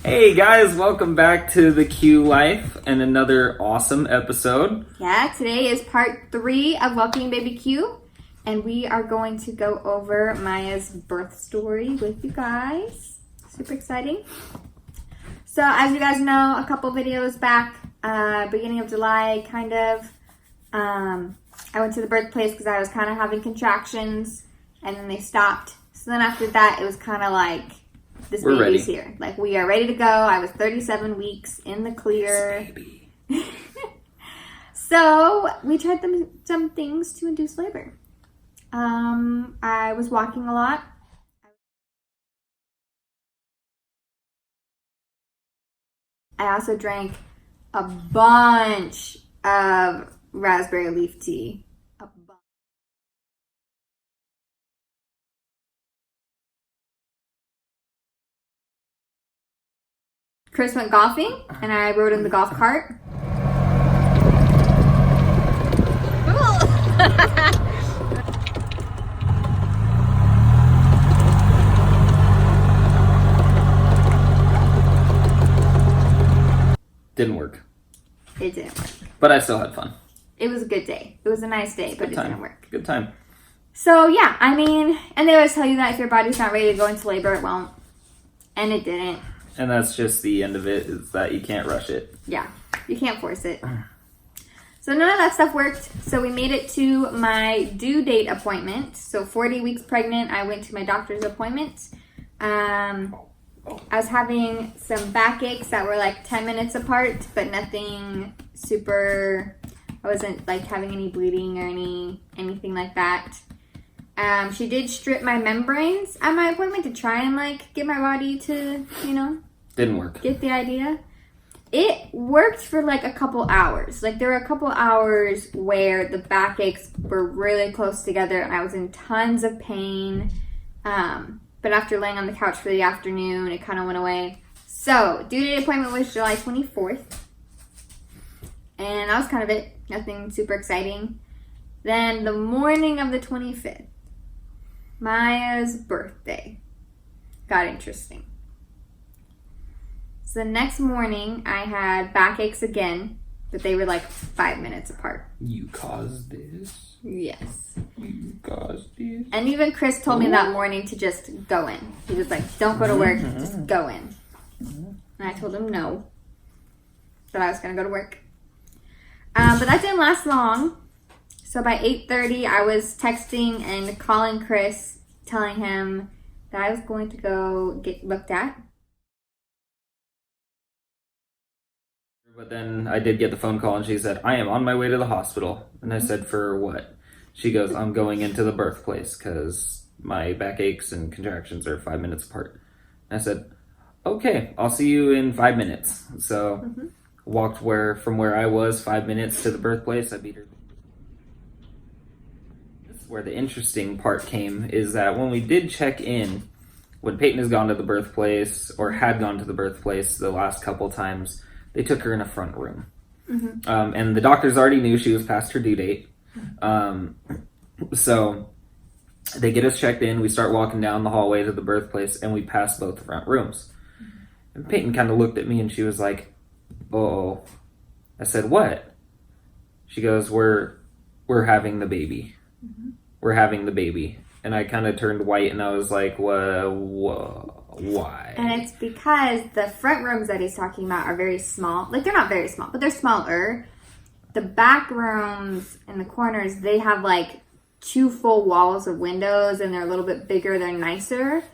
Hey guys, welcome back to the Q Life and another awesome episode. Yeah, today is part 3 of Welcoming Baby Q, and we are going to go over Maya's birth story with you guys. Super exciting. So as you guys know, a couple videos back, beginning of July, I went to the birthplace because I was kind of having contractions, and then they stopped. So then after that, it was kind of like, this We're baby's ready. here. Like, we are ready to go. I was 37 weeks in the clear. Baby. So we tried some things to induce labor. I was walking a lot. I also drank a bunch of raspberry leaf tea. Cris went golfing, and I rode in the golf cart. Didn't work, It didn't work. but I still had fun. It was a good day. It was a nice day, but it didn't work. Good time. So yeah, I mean, and they always tell you that if your body's not ready to go into labor, it won't. And it didn't. And that's just the end of it, is that you can't rush it. Yeah, you can't force it. So none of that stuff worked. So we made it to my due date appointment. So 40 weeks pregnant, I went to my doctor's appointment. I was having some backaches that were like 10 minutes apart, but nothing super, I wasn't like having any bleeding or anything like that. She did strip my membranes at my appointment to try and like get my body to, Didn't work. get the idea. It worked for like a couple hours. Like there were a couple hours where the backaches were really close together and I was in tons of pain. But after laying on the couch for the afternoon, it kind of went away. So due date appointment was July 24th. And that was kind of it. Nothing super exciting. Then the morning of the 25th, Maya's birthday, got interesting. So the next morning, I had backaches again, but they were like 5 minutes apart. You caused this. Yes. You caused this. And even Cris told me that morning to just go in. He was like, don't go to work, just go in. And I told him no, that I was going to go to work. But that didn't last long. So by 8:30, I was texting and calling Cris, telling him that I was going to go get looked at. But then I did get the phone call and she said, I am on my way to the hospital. And I said, for what? She goes, I'm going into the birthplace because my backaches and contractions are 5 minutes apart. And I said, okay, I'll see you in 5 minutes. So walked from where I was 5 minutes to the birthplace. I beat her. This is where the interesting part came, is that when we did check in, when Payton has gone to the birthplace or had gone to the birthplace the last couple times, they took her in a front room. And the doctors already knew she was past her due date. So they get us checked in. We start walking down the hallway to the birthplace, and we pass both front rooms. And Payton kind of looked at me, and she was like, uh-oh. I said, what? She goes, we're having the baby. We're having the baby. And I kind of turned white, and I was like, whoa. Why? And it's because the front rooms that he's talking about are very small. Like, they're not very small, but they're smaller. The back rooms in the corners, they have like 2 full walls of windows, and they're a little bit bigger. They're nicer.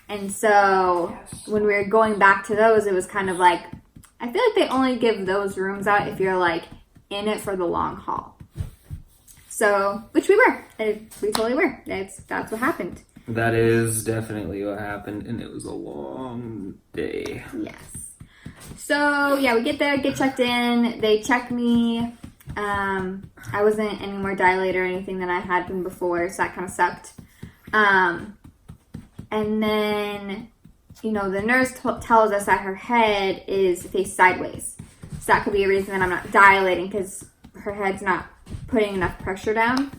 And so when we were going back to those, it was kind of like, I feel like they only give those rooms out if you're like in it for the long haul. So, which we were. We totally were. That's what happened. That is definitely what happened, and it was a long day. Yes. So, yeah, we get there, get checked in. They check me. I wasn't any more dilated or anything than I had been before, so that kind of sucked. And then, the nurse tells us that her head is faced sideways. So that could be a reason that I'm not dilating, because her head's not putting enough pressure down.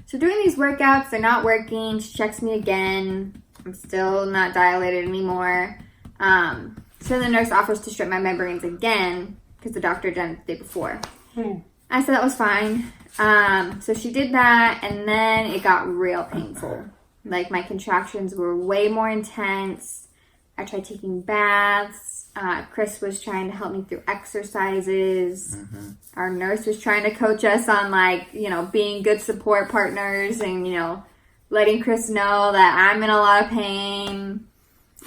So doing these workouts, they're not working. She checks me again. I'm still not dilated anymore. So the nurse offers to strip my membranes again because the doctor done it the day before. I said that was fine. So she did that, and then it got real painful. Like, my contractions were way more intense. I tried taking baths. Cris was trying to help me through exercises. Mm-hmm. Our nurse was trying to coach us on, like, you know, being good support partners and, you know, letting Cris know that I'm in a lot of pain.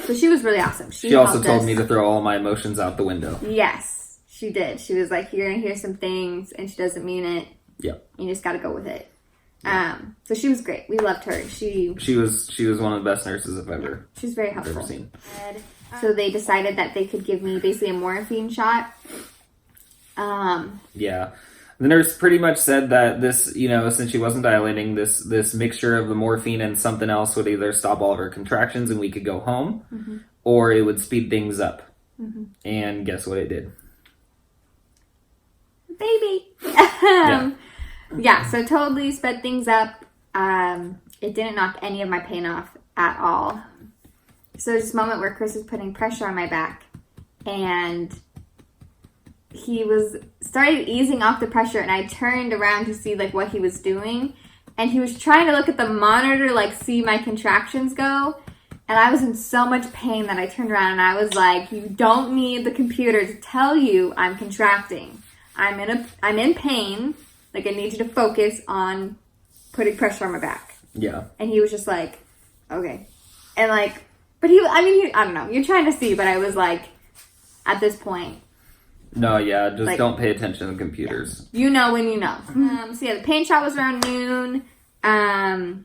So she was really awesome. She also told me to throw all my emotions out the window. Yes, she did. She was like, you're going to hear some things, and she doesn't mean it. Yep. You just got to go with it. So she was great. We loved her. She was one of the best nurses I've ever. She's very helpful. Ever seen. So they decided that they could give me basically a morphine shot. Yeah. The nurse pretty much said that this, you know, since she wasn't dilating, this mixture of the morphine and something else would either stop all of her contractions and we could go home, mm-hmm. or it would speed things up. Mm-hmm. And guess what it did? Baby. Yeah, so totally sped things up. It didn't knock any of my pain off at all. So there's this moment where Cris was putting pressure on my back, and he started easing off the pressure, and I turned around to see like what he was doing, and he was trying to look at the monitor, like see my contractions go, and I was in so much pain that I turned around and I was like, you don't need the computer to tell you I'm contracting. I'm in pain. Like, I need you to focus on putting pressure on my back. Yeah. And he was just like, okay. And like, but I don't know. You're trying to see, but I was like, at this point. No, yeah, just like, don't pay attention to computers. Yeah. You know when you know. So yeah, the pain shot was around noon. And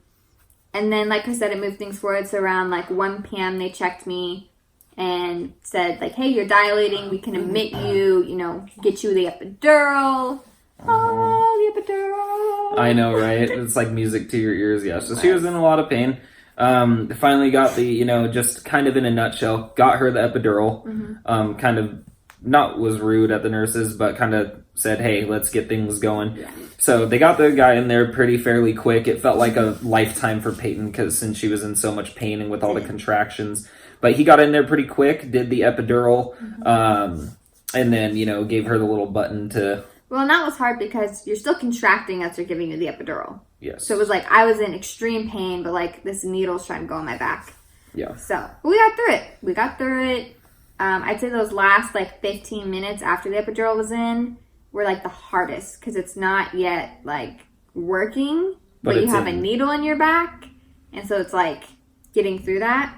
then, like I said, it moved things forward. So around like 1 p.m. they checked me and said like, hey, you're dilating. We can admit you, you know, get you the epidural. Oh, the epidural. I know, right? It's like music to your ears, yeah. So she was in a lot of pain. Finally got the, you know, just kind of in a nutshell, got her the epidural. Mm-hmm. Kind of not was rude at the nurses, but kind of said, hey, let's get things going. Yeah. So they got the guy in there fairly quick. It felt like a lifetime for Payton since she was in so much pain and with all the contractions. But he got in there pretty quick, did the epidural, mm-hmm. And then, you know, gave her the little button to... Well, and that was hard because you're still contracting as they're giving you the epidural. Yes. So it was like I was in extreme pain, but like this needle's trying to go on my back. Yeah. So we got through it. I'd say those last like 15 minutes after the epidural was in were like the hardest because it's not yet like working, but you have a needle in your back. And so it's like getting through that.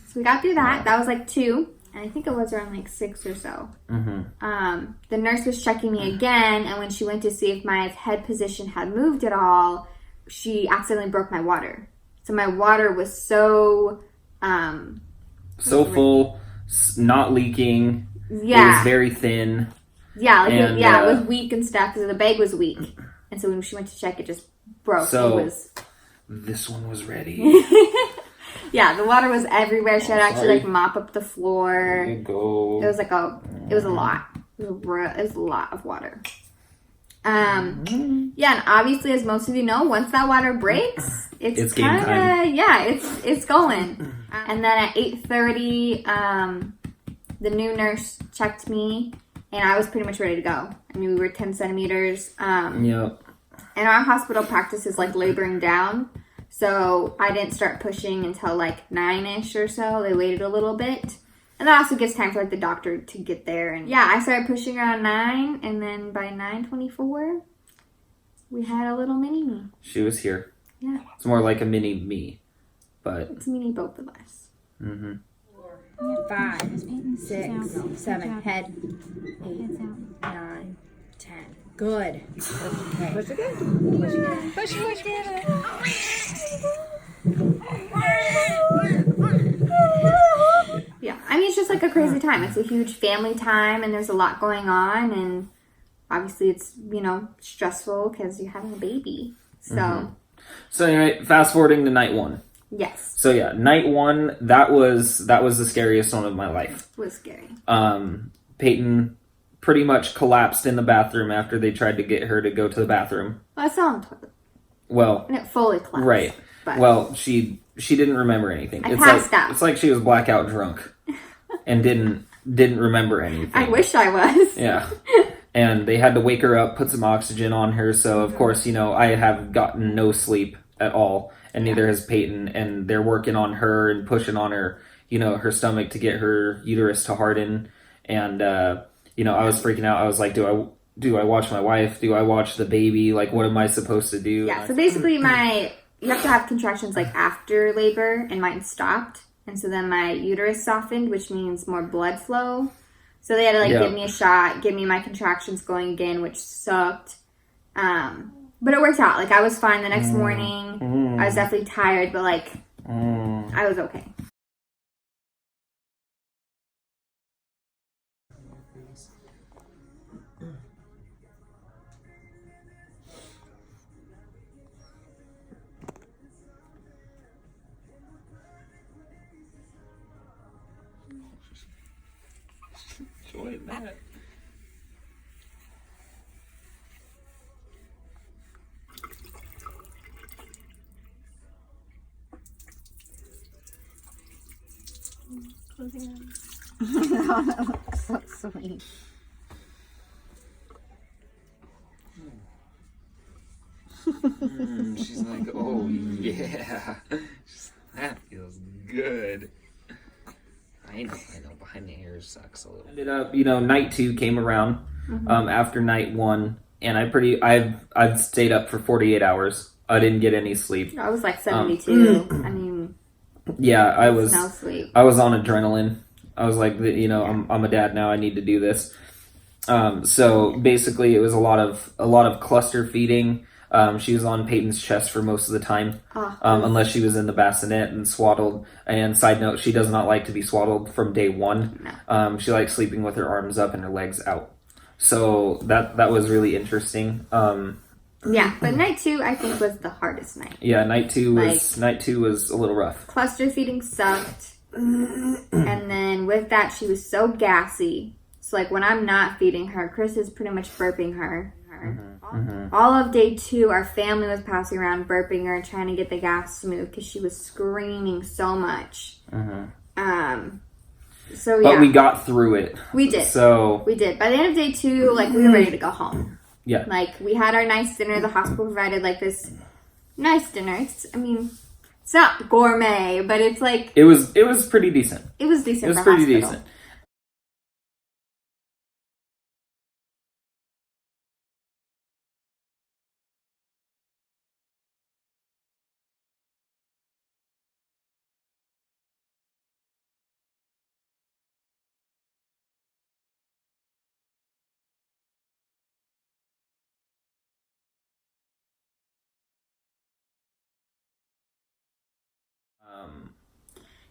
So we got through that. That was like 2. And I think it was around like 6 or so. Mm-hmm. The nurse was checking me again, and when she went to see if my head position had moved at all, she accidentally broke my water. So my water was so full, not leaking. Yeah, it was very thin. Yeah, like it was weak and stuff because the bag was weak, and so when she went to check, it just broke. So this one was ready. Yeah, the water was everywhere. She had to actually like mop up the floor. There you go. It was a lot. It was a lot of water. Yeah, and obviously, as most of you know, once that water breaks, it's kind of it's going. And then at 8:30, the new nurse checked me, and I was pretty much ready to go. I mean, we were 10 centimeters. Yep. And our hospital practice is like laboring down. So I didn't start pushing until like 9-ish or so. They waited a little bit. And that also gives time for like the doctor to get there. And yeah, I started pushing around 9. And then by 9:24, we had a little mini me. She was here. Yeah. It's more like a mini me. But it's mini both of us. Mm-hmm. 5, 6, 7, head, 8, 9, 10. Good. Okay. Push again. Push again. Push again. Yeah, I mean, it's just like a crazy time. It's a huge family time, and there's a lot going on, and obviously it's, you know, stressful because you're having a baby. So, mm-hmm. So anyway, fast forwarding to night 1. Yes. So yeah, night 1, that was the scariest one of my life. It was scary. Payton pretty much collapsed in the bathroom after they tried to get her to go to the bathroom. Well, I saw on the toilet. Well, and it fully collapsed. Right. But well, she didn't remember anything. I passed out. It's like she was blackout drunk. and didn't remember anything. I wish I was. Yeah. And they had to wake her up, put some oxygen on her. So, of course, I have gotten no sleep at all. And neither has Payton. And they're working on her and pushing on her, her stomach to get her uterus to harden. And, I was freaking out. I was like, do I watch my wife? Do I watch the baby? Like, what am I supposed to do? Yeah, so basically you have to have contractions like after labor, and mine stopped. And so then my uterus softened, which means more blood flow. So they had to give me a shot, give me my contractions going again, which sucked. But it worked out. Like, I was fine the next morning. I was definitely tired, but I was okay. Enjoying that. So sweet. She's like, oh yeah, that feels good. I know, behind the ears sucks a little. Ended up, night 2 came around after night 1, and I've stayed up for 48 hours. I didn't get any sleep. I was like 72. I mean, yeah, I was. No sleep. I was on adrenaline. I was like, I'm a dad now. I need to do this. So basically, it was a lot of cluster feeding. She was on Payton's chest for most of the time, unless she was in the bassinet and swaddled. And side note, she does not like to be swaddled from day 1. No. She likes sleeping with her arms up and her legs out. So that was really interesting. Yeah, but night 2 I think was the hardest night. Yeah, night 2 was a little rough. Cluster feeding sucked. And then with that, she was so gassy. So when I'm not feeding her, Cris is pretty much burping her. All of day 2, our family was passing around burping her, trying to get the gas to move because she was screaming so much. So yeah, but we got through it. We did. We did. By the end of day 2, we were ready to go home. Yeah. We had our nice dinner. The hospital provided this nice dinner. It's not gourmet, but it's it was pretty decent. It was decent. It was pretty decent.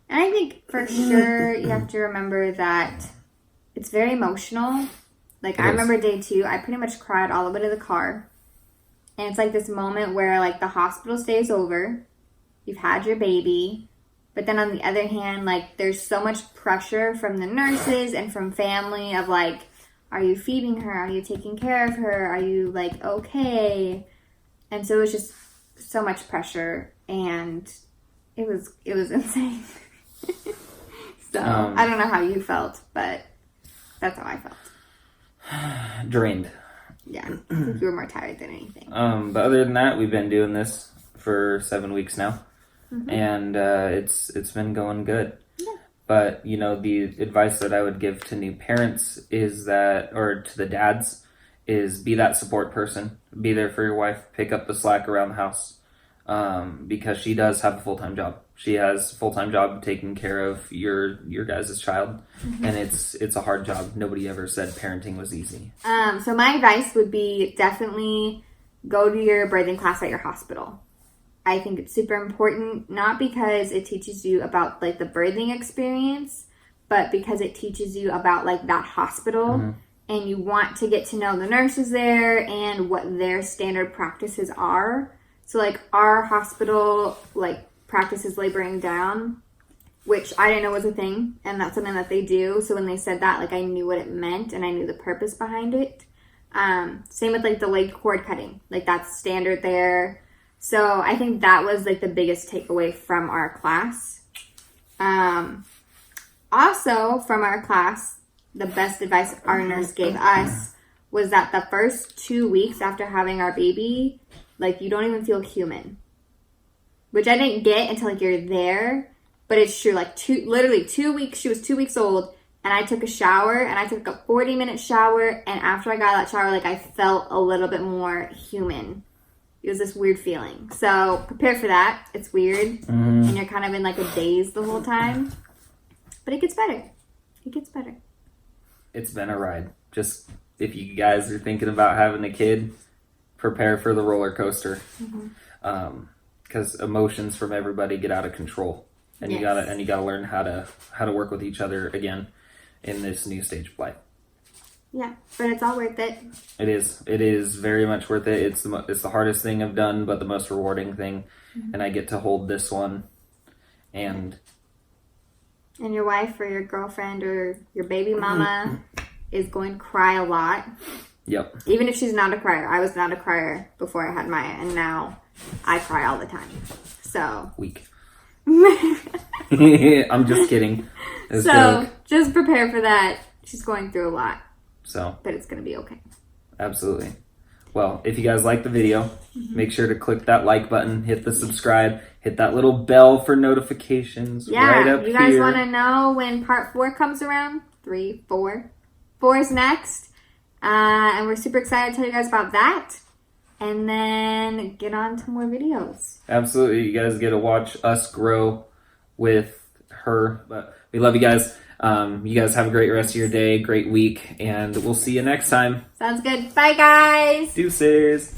And I think for sure you have to remember that it's very emotional. I remember day 2, I pretty much cried all the way to the car. And it's this moment where the hospital stay is over. You've had your baby. But then on the other hand, there's so much pressure from the nurses and from family of are you feeding her? Are you taking care of her? Are you okay? And so it was just so much pressure, and it was insane. So I don't know how you felt, but that's how I felt. Drained. Yeah, I think you were more tired than anything. But other than that, we've been doing this for 7 weeks now, and it's been going good. Yeah. But the advice that I would give to new parents is or to the dads, is be that support person. Be there for your wife. Pick up the slack around the house, because she does have a full-time job. She has a full-time job taking care of your guys' child, and it's a hard job. Nobody ever said parenting was easy. So my advice would be definitely go to your birthing class at your hospital. I think it's super important, not because it teaches you about the birthing experience, but because it teaches you about that hospital, and you want to get to know the nurses there and what their standard practices are. So our hospital practices laboring down, which I didn't know was a thing, and that's something that they do. So when they said that, I knew what it meant and I knew the purpose behind it. Same with the leg cord cutting, that's standard there. So I think that was the biggest takeaway from our class. Also, from our class, the best advice our nurse gave us was that the first 2 weeks after having our baby, like, you don't even feel human. Which I didn't get until, like, you're there. But it's true. Like, literally 2 weeks, she was 2 weeks old, and I took a shower, and I took a 40-minute shower, and after I got out of that shower, like, I felt a little bit more human. It was this weird feeling. So, prepare for that. It's weird. And you're kind of in, like, a daze the whole time. But it gets better. It gets better. It's been a ride. Just, if you guys are thinking about having a kid, prepare for the roller coaster. Because emotions from everybody get out of control. And you gotta learn how to work with each other again in this new stage of life. Yeah, but it's all worth it. It is very much worth it. It's the hardest thing I've done, but the most rewarding thing. And I get to hold this one, and your wife or your girlfriend or your baby mama is going to cry a lot. Yep. Even if she's not a crier. I was not a crier before I had Maya, and now I cry all the time. So weak. I'm just kidding. Just prepare for that. She's going through a lot. But it's going to be okay. Absolutely. Well, if you guys like the video, make sure to click that like button, hit the subscribe, hit that little bell for notifications right up here. You guys want to know when part 4 comes around? 3, 4. 4 is next. And we're super excited to tell you guys about that. And then get on to more videos. Absolutely. You guys get to watch us grow with her. But we love you guys. You guys have a great rest of your day, great week, and we'll see you next time. Sounds good. Bye, guys. Deuces.